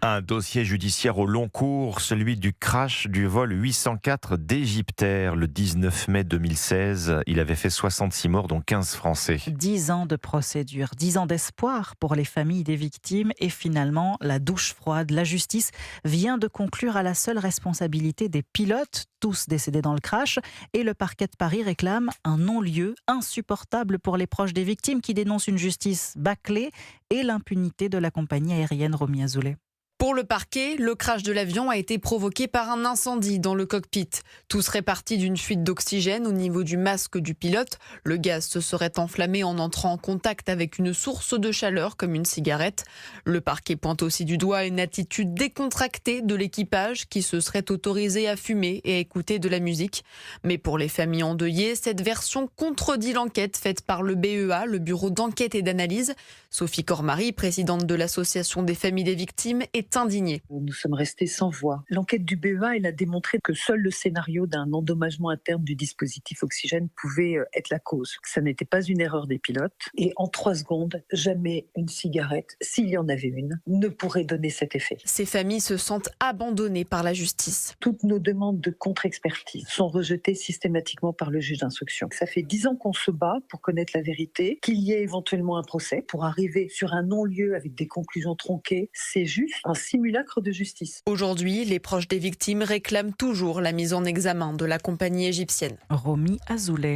Un dossier judiciaire au long cours, celui du crash du vol 804 d'Égyptair le 19 mai 2016. Il avait fait 66 morts, dont 15 Français. 10 ans de procédure, 10 ans d'espoir pour les familles des victimes et finalement la douche froide. La justice vient de conclure à la seule responsabilité des pilotes, tous décédés dans le crash, et le parquet de Paris réclame un non-lieu insupportable pour les proches des victimes qui dénoncent une justice bâclée et l'impunité de la compagnie aérienne Romy Azoulay. Pour le parquet, le crash de l'avion a été provoqué par un incendie dans le cockpit. Tout serait parti d'une fuite d'oxygène au niveau du masque du pilote. Le gaz se serait enflammé en entrant en contact avec une source de chaleur comme une cigarette. Le parquet pointe aussi du doigt une attitude décontractée de l'équipage qui se serait autorisé à fumer et à écouter de la musique. Mais pour les familles endeuillées, cette version contredit l'enquête faite par le BEA, le Bureau d'enquête et d'analyse. Sophie Cormary, présidente de l'Association des familles des victimes, est indignée. Nous sommes restés sans voix. L'enquête du BEA, elle a démontré que seul le scénario d'un endommagement interne du dispositif oxygène pouvait être la cause. Ça n'était pas une erreur des pilotes. Et en 3 secondes, jamais une cigarette, s'il y en avait une, ne pourrait donner cet effet. Ces familles se sentent abandonnées par la justice. Toutes nos demandes de contre-expertise sont rejetées systématiquement par le juge d'instruction. Ça fait 10 ans qu'on se bat pour connaître la vérité, qu'il y ait éventuellement un procès pour arriver sur un non-lieu avec des conclusions tronquées. C'est juste un simulacre de justice. Aujourd'hui, les proches des victimes réclament toujours la mise en examen de la compagnie égyptienne. Romy Azoulay.